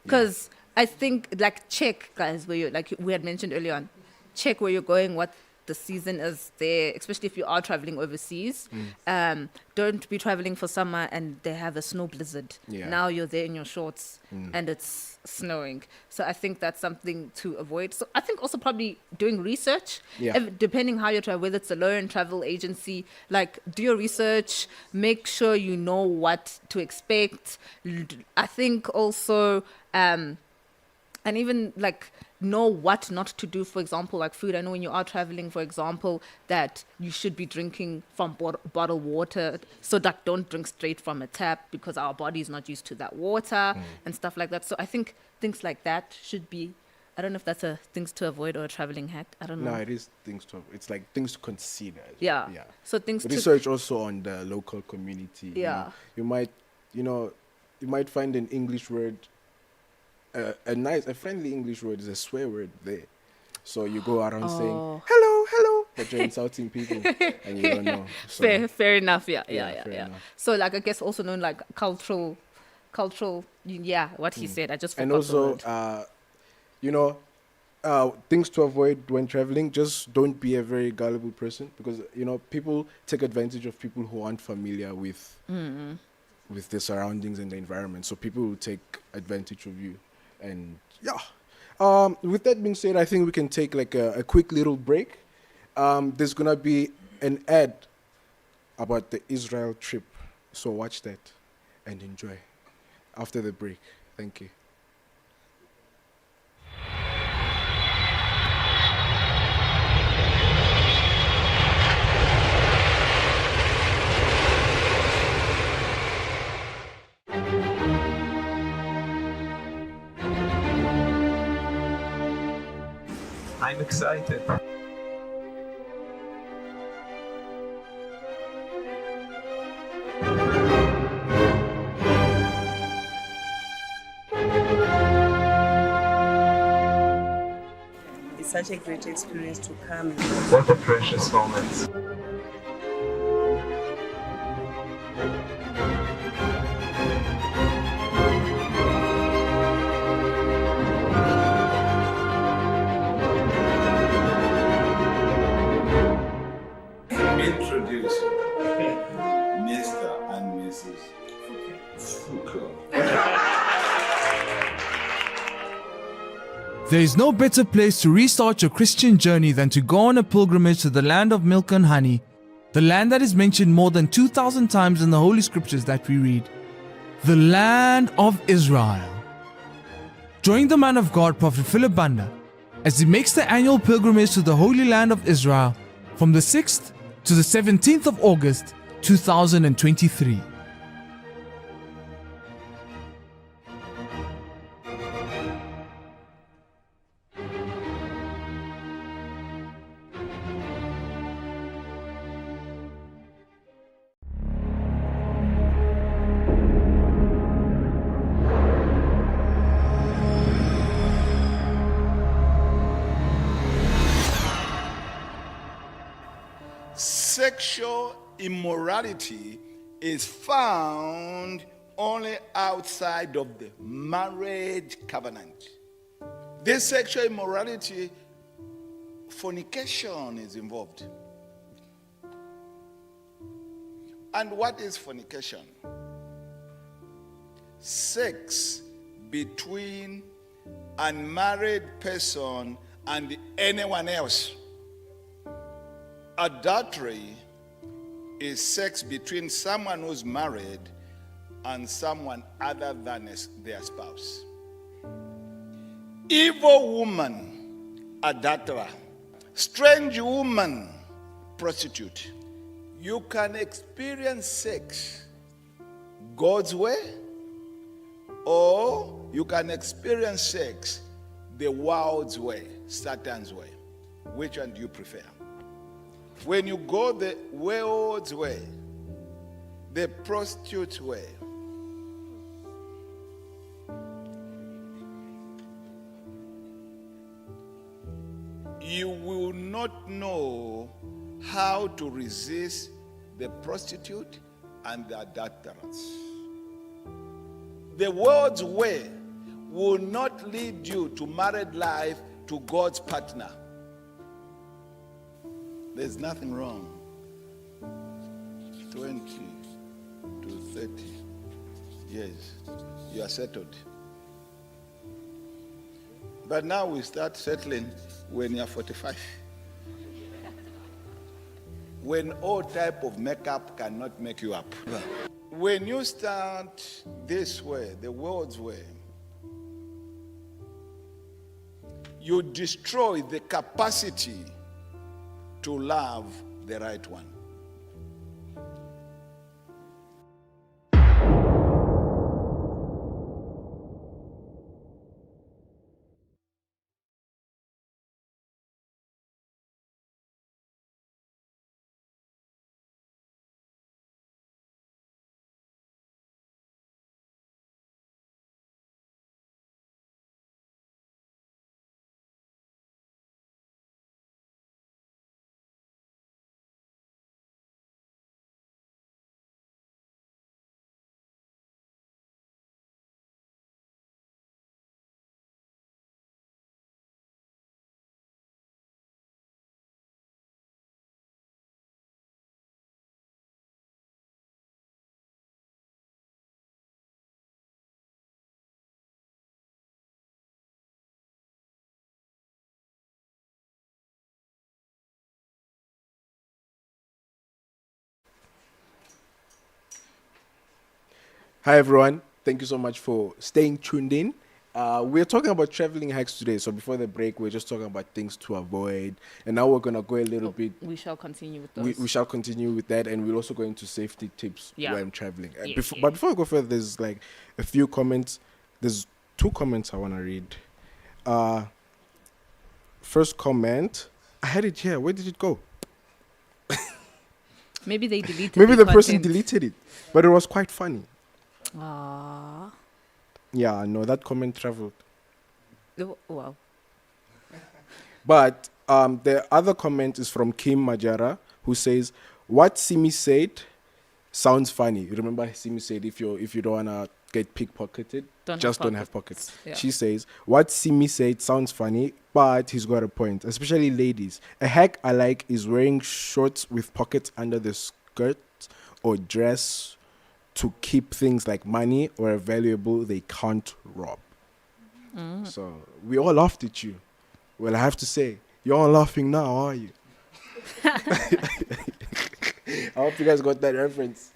Because I think, like, check, guys, where you, like we had mentioned earlier on, check where you're going, what the season is there, especially if you are traveling overseas. Don't be traveling for summer and they have a snow blizzard. Now you're there in your shorts and it's snowing. So I think that's something to avoid. So I think also probably doing research, depending how you travel, whether it's a low-end travel agency, like do your research, make sure you know what to expect. I think also, and even like know what not to do. For example, like food. I know when you are traveling, for example, that you should be drinking from bottled water, so that don't drink straight from a tap because our body is not used to that water and stuff like that. So I think things like that should be. I don't know if that's a things to avoid or a traveling hack. I don't know. No, it is things to. It's like things to consider. Yeah. Yeah. So things to research also on the local community. Yeah. You might, you might find an English word, a friendly English word is a swear word there. So you go around saying hello, but you're insulting people and you don't know. So, fair enough. Yeah. fair enough. So like I guess also known like cultural. Yeah, what he said. I just forgot And also, the word. things to avoid when traveling. Just don't be a very gullible person because people take advantage of people who aren't familiar with the surroundings and the environment. So people will take advantage of you, and with that being said, I think we can take like a quick little break. There's gonna be an ad about the Israel trip, so watch that and enjoy after the break. Thank you. I'm excited. It's such a great experience to come. What a precious moment. Introduce Mr. and Mrs. Foucault. There is no better place to restart your Christian journey than to go on a pilgrimage to the land of milk and honey, the land that is mentioned more than 2,000 times in the Holy Scriptures that we read, the land of Israel. Join the man of God, Prophet Philip Banda, as he makes the annual pilgrimage to the Holy Land of Israel from the 6th to the 17th of August, 2023. Sexual immorality is found only outside of the marriage covenant. This sexual immorality, fornication is involved. And what is fornication? Sex between unmarried person and anyone else. Adultery is sex between someone who's married and someone other than their spouse. Evil woman, adulterer. Strange woman, prostitute. You can experience sex God's way, or you can experience sex the world's way, Satan's way. Which one do you prefer? When you go the world's way, the prostitute's way, you will not know how to resist the prostitute and the adulterers. The world's way will not lead you to married life, to God's partner. There's nothing wrong. 20 to 30 years, you are settled. But now we start settling when you're 45. When all type of makeup cannot make you up. When you start this way, the world's way, you destroy the capacity to love the right one. Hi everyone, thank you so much for staying tuned in. We're talking about traveling hacks today. So before the break, we're just talking about things to avoid, and now we're gonna go a little bit. We shall continue with those. We shall continue with that, and we'll also go into safety tips Yeah. when traveling. Yes, But before I go further, there's like a few comments. There's 2 comments I want to read. First comment, I had it here. Where did it go? Maybe they deleted. Maybe the person content. deleted it, but it was quite funny. Ah. Yeah, no, that comment traveled. Oh, wow. But the other comment is from Kim Majara, who says, "What Simi said sounds funny." You remember Simi said, "If you don't wanna get pickpocketed, just don't have pockets." Yeah. She says, "What Simi said sounds funny, but he's got a point, especially ladies. A hack I like is wearing shorts with pockets under the skirt or dress to keep things like money or a valuable they can't rob." So we all laughed at you. Well, I have to say, you're all laughing now, are you? I hope you guys got that reference.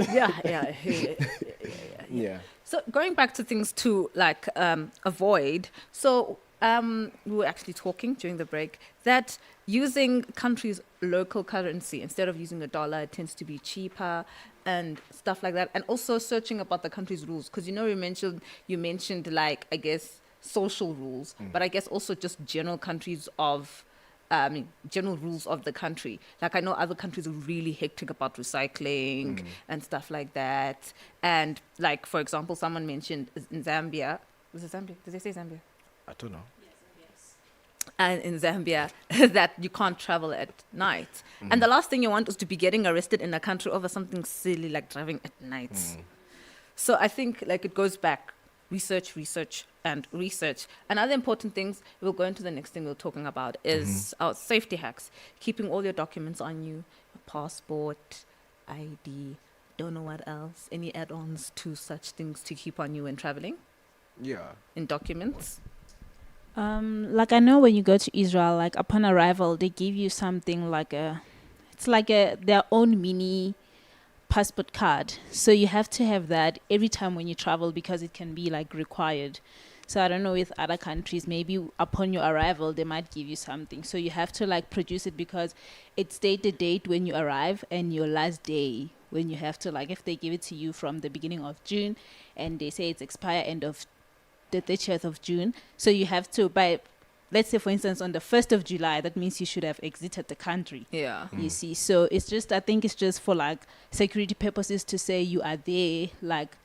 Yeah. So going back to things to like avoid. So we were actually talking during the break that using countries' local currency instead of using a dollar, it tends to be cheaper and stuff like that. And also searching about the country's rules, because you mentioned like I guess social rules, but I guess also just general general rules of the country. Like I know other countries are really hectic about recycling and stuff like that. And like, for example, someone mentioned in Zambia, was it Zambia? Did they say Zambia? I don't know. And in Zambia, that you can't travel at night. And the last thing you want is to be getting arrested in a country over something silly like driving at night. So I think like it goes back, research, and research. And other important things, we'll go into the next thing we're talking about is our safety hacks. Keeping all your documents on you, your passport, ID, don't know what else, any add-ons to such things to keep on you when traveling Yeah. in documents. Like I know when you go to Israel, like upon arrival, they give you something like their own mini passport card. So you have to have that every time when you travel because it can be like required. So I don't know with other countries, maybe upon your arrival, they might give you something. So you have to like produce it because it states the date when you arrive and your last day when you have to, like if they give it to you from the beginning of June and they say it's expire end of the 30th of June. So you have to, by, let's say, for instance, on the 1st of July, that means you should have exited the country. Yeah. You see, so it's just, I think it's just for like security purposes to say you are there, like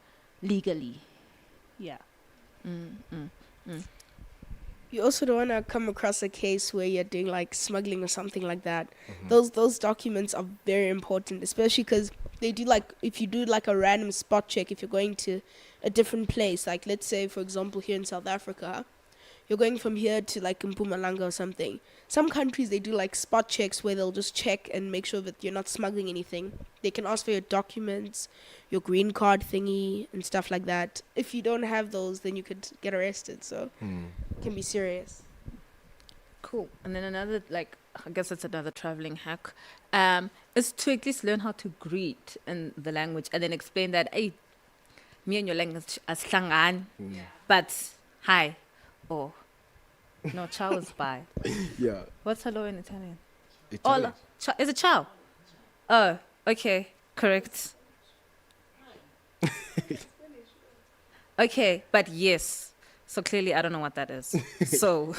legally. Yeah. You also don't want to come across a case where you're doing like smuggling or something like that. Those documents are very important, especially because they do like, if you do like a random spot check, if you're going to a different place, like let's say for example here in South Africa, you're going from here to like Mpumalanga or something. Some countries they do like spot checks where they'll just check and make sure that you're not smuggling anything. They can ask for your documents, your green card thingy and stuff like that. If you don't have those, then you could get arrested. So it can be serious. Cool. And then another, like, I guess it's another traveling hack, is to at least learn how to greet in the language and then explain that, hey, me and your language are slangan, but hi, or No, ciao is bye. Yeah. What's hello in Italian? Italian. Is it ciao? Oh, okay. Correct. Okay, but yes. So clearly I don't know what that is. So,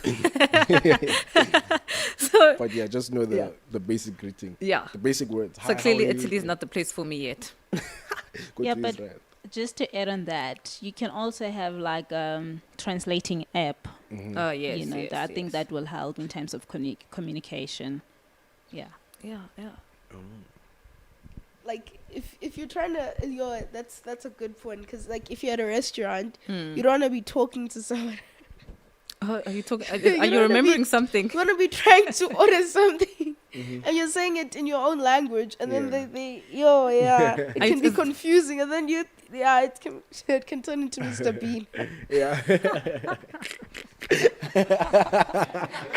But yeah, just know the basic greeting. Yeah. The basic words. So Hi, clearly how are you? Italy is not the place for me yet. Go Yeah, to but Israel. just to add on that, you can also have like translating app. Oh, yes, You know, yes, I think yes. that will help in terms of communication. Yeah. Yeah. Like if you're trying to, that's a good point, because like if you're at a restaurant, Hmm. you don't want to be talking to someone. Oh, are you talking? Are You you don't wanna remembering be- something? You want to be trying to order something, and you're saying it in your own language, and then Yeah. it can be It's- confusing, and then it can turn into Mr. Bean. Yeah.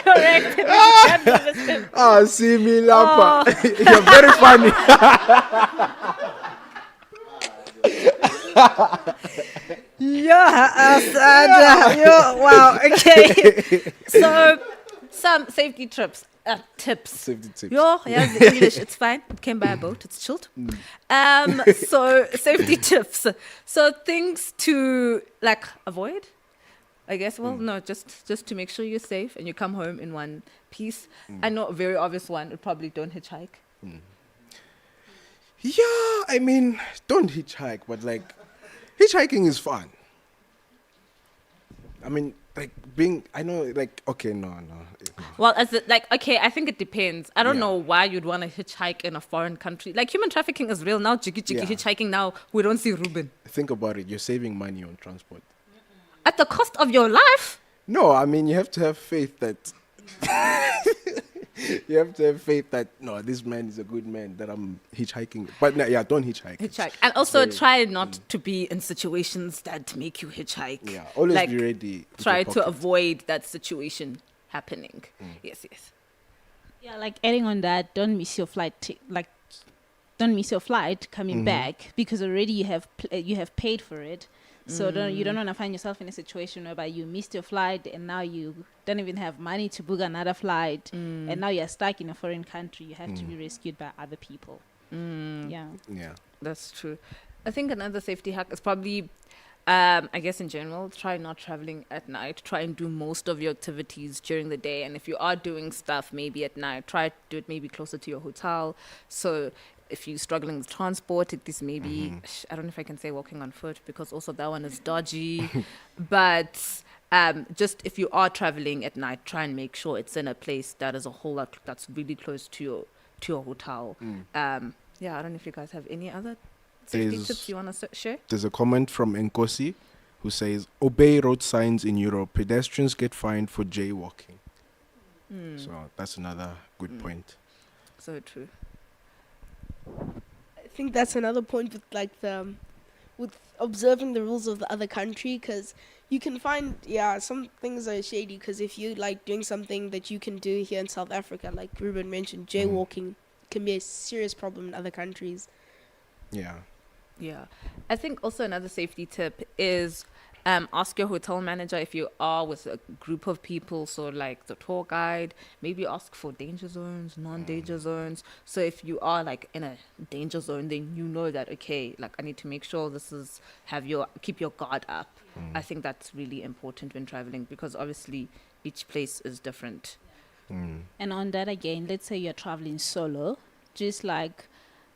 Correct. Ah, see me, Lapa. You're very funny. Wow. Okay. So, some safety tips. Safety tips. Yeah, the English. It's fine. It came by a boat. It's chilled. So safety tips. So things to like avoid. I guess. Well, no, just to make sure you're safe and you come home in one piece. I know a very obvious one. Would probably don't hitchhike. Yeah, I mean, don't hitchhike, but like, hitchhiking is fun. I mean, like I know, like, okay, no. Well, okay, I think it depends. I don't Yeah. know why you'd want to hitchhike in a foreign country. Like human trafficking is real now. Jiggy Yeah. hitchhiking now. We don't see Ruben Think about it. You're saving money on transport. at the cost of your life. No, I mean, you have to have faith that. You have to have faith that no, this man is a good man that I'm hitchhiking. But no, yeah, don't hitchhike. Hitchhike, and also very- try not to be in situations that make you hitchhike. Yeah, always Like, be ready. with Try your to pocket. avoid that situation happening. Yes. Yeah, like adding on that, don't miss your flight. Don't miss your flight coming back, because already you have paid for it. So you don't want to find yourself in a situation whereby you missed your flight and now you don't even have money to book another flight, and now you're stuck in a foreign country. You have to be rescued by other people. Yeah. Yeah. That's true. I think another safety hack is probably, I guess in general, try not traveling at night. Try and do most of your activities during the day. And if you are doing stuff maybe at night, try to do it maybe closer to your hotel. So if you're struggling with transport, it is maybe, I don't know if I can say walking on foot, because also that one is dodgy. But just if you are traveling at night, try and make sure it's in a place that is a whole lot that's really close to your hotel. Yeah, I don't know if you guys have any other safety There's- tips you want to share? There's a comment from Nkosi who says, obey road signs in Europe. Pedestrians get fined for jaywalking. So that's another good point. So true. I think that's another point with like with observing the rules of the other country, because you can find some things are shady, because if you like doing something that you can do here in South Africa, like Ruben mentioned, jaywalking can be a serious problem in other countries. Yeah. Yeah. I think also another safety tip is ask your hotel manager if you are with a group of people, so like the tour guide, maybe ask for danger zones, non-danger zones. So if you are like in a danger zone, then you know that, okay, like I need to make sure keep your guard up. I think that's really important when traveling, because obviously each place is different. And on that again, let's say you're traveling solo, just like,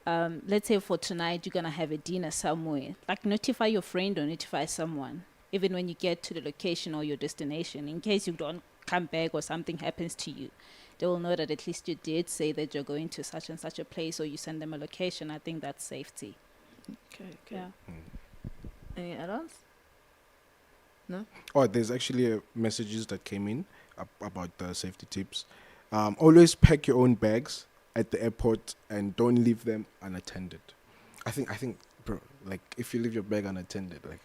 let's say for tonight, you're going to have a dinner somewhere. Like notify your friend or notify someone, even when you get to the location or your destination, in case you don't come back or something happens to you. They will know that at least you did say that you're going to such and such a place, or you send them a location. I think that's safety. Okay. Yeah. Any add-ons? No? Oh, there's actually messages that came in about the safety tips. Always pack your own bags at the airport and don't leave them unattended. I think, bro, like if you leave your bag unattended, like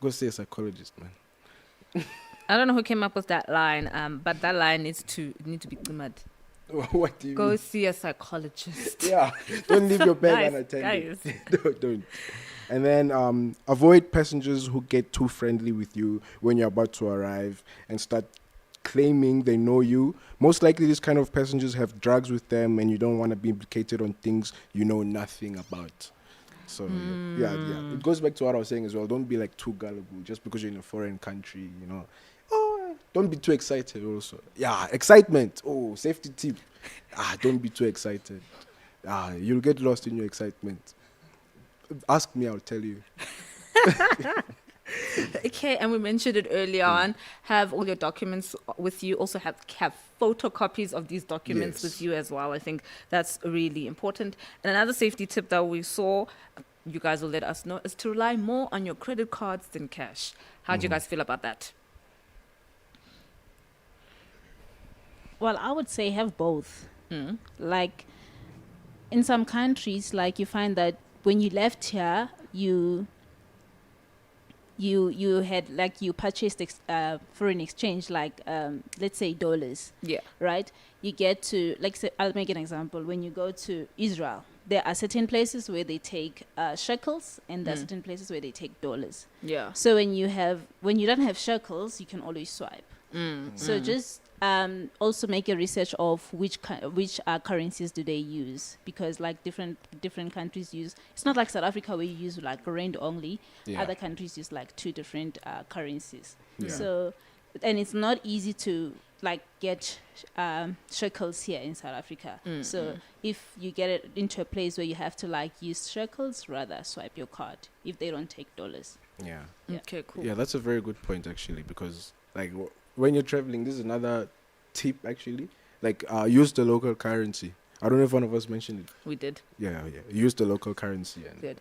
go see a psychologist, man. I don't know who came up with that line, but that line needs to be mad. What do you Go mean? see a psychologist. Yeah, don't leave your bag Guys, unattended. Don't. And then avoid passengers who get too friendly with you when you're about to arrive and start claiming they know you. Most likely, these kind of passengers have drugs with them, and you don't want to be implicated on things you know nothing about. So yeah, it goes back to what I was saying as well. Don't be like too gullible just because you're in a foreign country. You know, don't be too excited. Also, excitement. Oh, safety tip. Don't be too excited. You'll get lost in your excitement. Ask me, I'll tell you. Okay, and we mentioned it earlier on. Have all your documents with you. Also have photocopies of these documents with you as well. I think that's really important. And another safety tip that we saw, you guys will let us know, is to rely more on your credit cards than cash. How do you guys feel about that? Well, I would say have both. Like in some countries, like you find that when you left here, you had like you purchased foreign exchange, like let's say dollars. Yeah. Right. You get to, like, say, I'll make an example. When you go to Israel, there are certain places where they take shekels, and there are certain places where they take dollars. Yeah. So when you don't have shekels, you can always swipe. So just also make a research of which currencies do they use, because like different countries use. It's not like South Africa where you use like rand only. Yeah. Other countries use like 2 different currencies. Yeah. So, and it's not easy to like get shekels here in South Africa. So if you get it into a place where you have to like use shekels, rather swipe your card if they don't take dollars. Yeah. Okay, cool. Yeah, that's a very good point actually, because like when you're traveling, this is another tip actually. Like use the local currency. I don't know if one of us mentioned it. We did. Yeah. Use the local currency. And Good.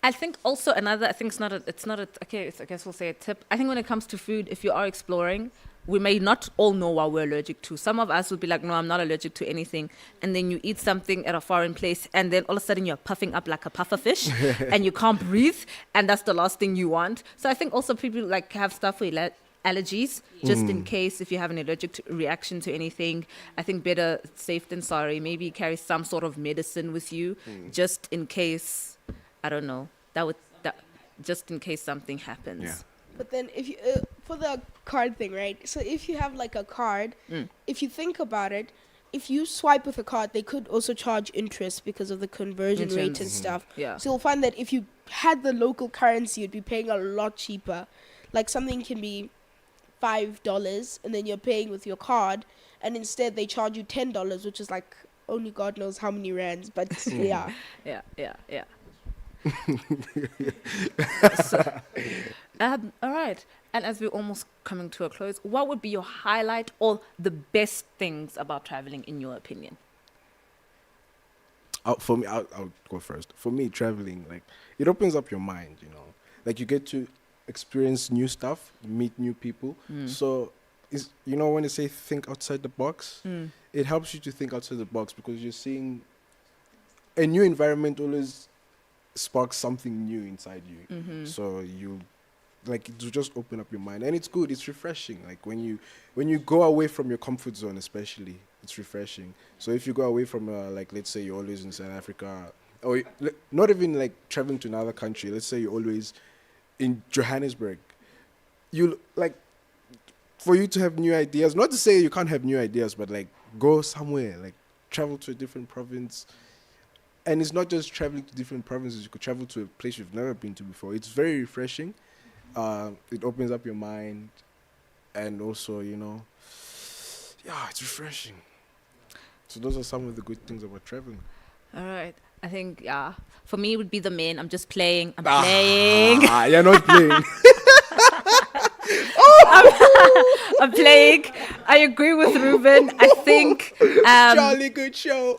I think also another, I think I guess we'll say a tip. I think when it comes to food, if you are exploring, we may not all know what we're allergic to. Some of us will be like, no, I'm not allergic to anything. And then you eat something at a foreign place, and then all of a sudden you're puffing up like a puffer fish and you can't breathe. And that's the last thing you want. So I think also people like have stuff for allergies, just in case if you have an allergic reaction to anything. I think better safe than sorry. Maybe carry some sort of medicine with you, just in case. I don't know. Just in case something happens. Yeah. But then if you for the card thing, right? So if you have like a card, if you think about it, if you swipe with a card, they could also charge interest because of the conversion rate and stuff. Yeah. So you'll find that if you had the local currency, you'd be paying a lot cheaper. Like something can be $5 and then you're paying with your card, and instead they charge you $10, which is like only God knows how many rands. But yeah. Yeah. All right. And as we're almost coming to a close, what would be your highlight or the best things about traveling, in your opinion? For me, I'll go first. For me, traveling, like, it opens up your mind, you know. Like, you get to experience new stuff, meet new people. So, when you say think outside the box, it helps you to think outside the box, because you're seeing a new environment always sparks something new inside you. So you, like, it will just open up your mind, and it's good. It's refreshing. Like when you go away from your comfort zone, especially, it's refreshing. So if you go away from like, let's say you're always in South Africa, or not even like traveling to another country. Let's say you're always in Johannesburg. You like, for you to have new ideas. Not to say you can't have new ideas, but like go somewhere, like travel to a different province. And it's not just traveling to different provinces. You could travel to a place you've never been to before. It's very refreshing. It opens up your mind. And also, it's refreshing. So those are some of the good things about traveling. All right. I think, for me, it would be the men. I'm just playing. I'm playing. You're not playing. I'm playing. I agree with Ruben. I think... Jolly good show.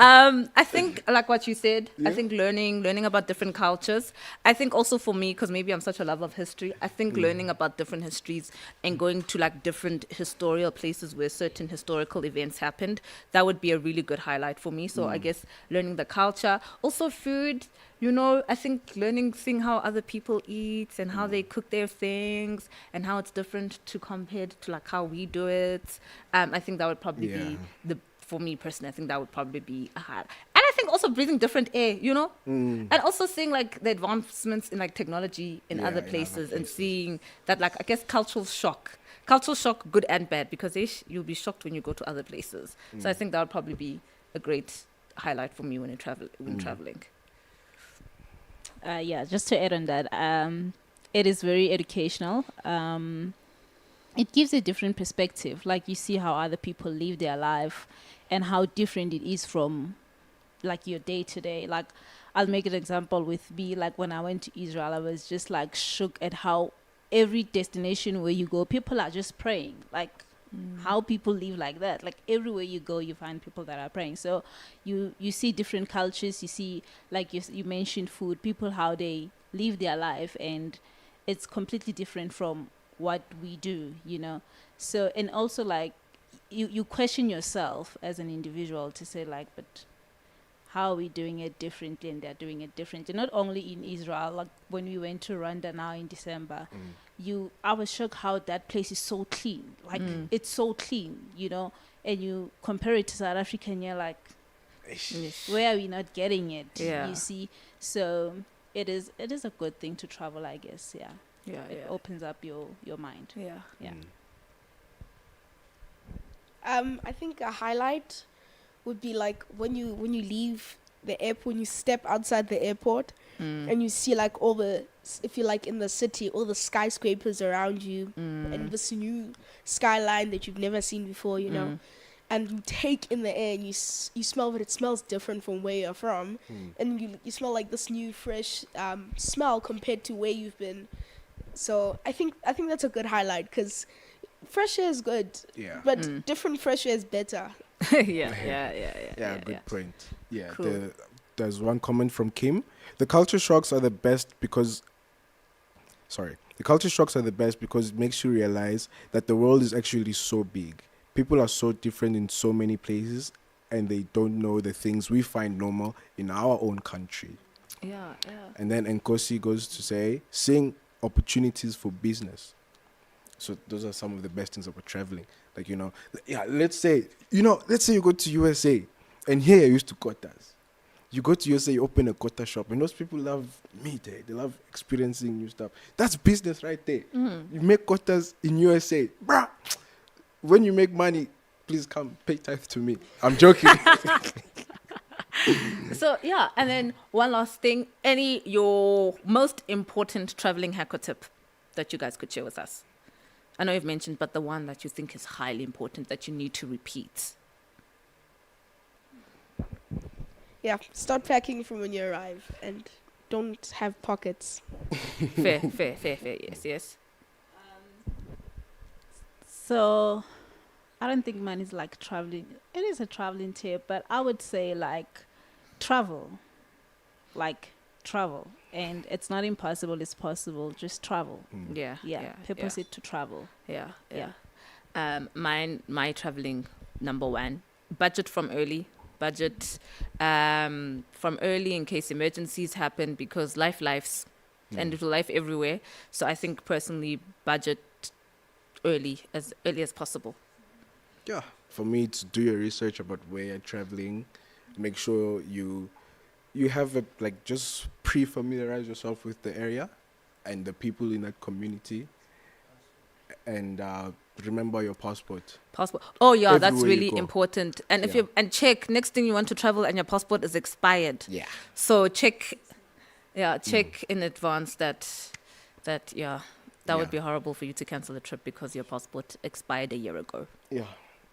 I think, like what you said, I think learning about different cultures. I think also for me, because maybe I'm such a lover of history, I think learning about different histories and going to like different historical places where certain historical events happened, that would be a really good highlight for me. So I guess learning the culture, also food. I think seeing how other people eat and how they cook their things and how it's different compared to like how we do it. I think that would probably be for me personally, I think that would probably be a highlight. And I think also also breathing different air, you know, and also seeing like the advancements in like technology in other places, and seeing that, like, I guess cultural shock, good and bad, because you'll be shocked when you go to other places. So I think that would probably be a great highlight for me when traveling. Yeah, just to add on that, it is very educational. It gives a different perspective. Like, you see how other people live their life and how different it is from like your day to day. Like, I'll make an example with me. Like, when I went to Israel, I was just like shook at how every destination where you go, people are just praying. Like, how people live like that. Like, everywhere you go, you find people that are praying. So you see different cultures. You see, like you mentioned, food, people, how they live their life, and it's completely different from what we do, you know. So, and also, like, you question yourself as an individual to say, like, but how are we doing it differently, and they're doing it differently. Not only in Israel, like when we went to Rwanda now in December, I was shocked how that place is so clean. Like, it's so clean, you know, and you compare it to South Africa and you're like, where are we not getting it? You see? So it is a good thing to travel, I guess. It opens up your mind. I think a highlight would be like when you leave the airport, when you step outside the airport, and you see like if you're like in the city, all the skyscrapers around you, and this new skyline that you've never seen before, you know, and you take in the air and you smell it. It smells different from where you're from, and you smell like this new fresh smell compared to where you've been. So I think that's a good highlight, because fresh air is good, but different fresh air is better. Good point. Cool. There's one comment from Kim. The culture shocks are the best because it makes you realize that the world is actually so big. People are so different in so many places, and they don't know the things we find normal in our own country. And then Nkosi goes to say, seeing opportunities for business. So those are some of the best things about traveling. Like, you know, let's say you go to USA, and here you're used to quotas. You go to USA, you open a quota shop, and those people love meat. They love experiencing new stuff. That's business right there. You make quotas in USA. Bruh, when you make money, please come pay tithe to me. I'm joking. So, and then one last thing. Your most important traveling hack or tip that you guys could share with us? I know you've mentioned, but the one that you think is highly important that you need to repeat. Yeah, start packing from when you arrive and don't have pockets. Fair. Yes. So I don't think mine is like traveling. It is a traveling tip, but I would say like travel. And it's not impossible, it's possible. Just travel. Purpose it to travel. My traveling, number one, budget from early in case emergencies happen, because lives and little life everywhere. So I think personally, budget as early as possible. Yeah, for me, it's do your research about where you're traveling. Make sure you have just pre-familiarize yourself with the area and the people in that community, and remember your passport. Oh yeah, that's really important. And if check next thing you want to travel and your passport is expired. Yeah. So check in advance that would be horrible for you to cancel the trip because your passport expired a year ago. Yeah.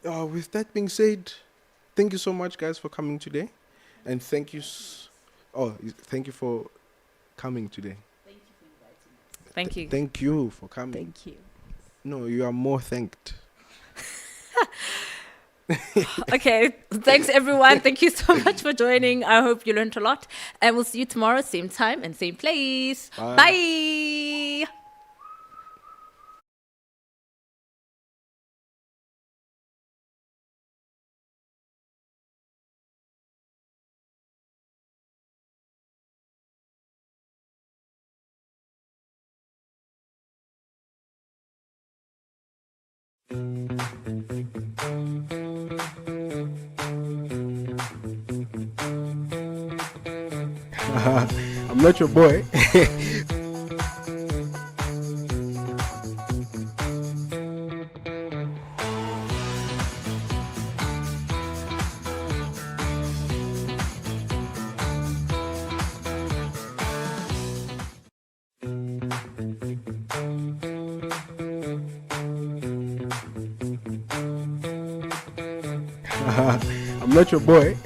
With that being said, thank you so much, guys, for coming today, and thank you for coming today. Thank you. Thank you for coming. Thank you. No, you are more thanked. Okay, thanks everyone. Thank you so much for joining. I hope you learned a lot, and we'll see you tomorrow, same time and same place. Bye. I'm not your boy. I'm not your boy.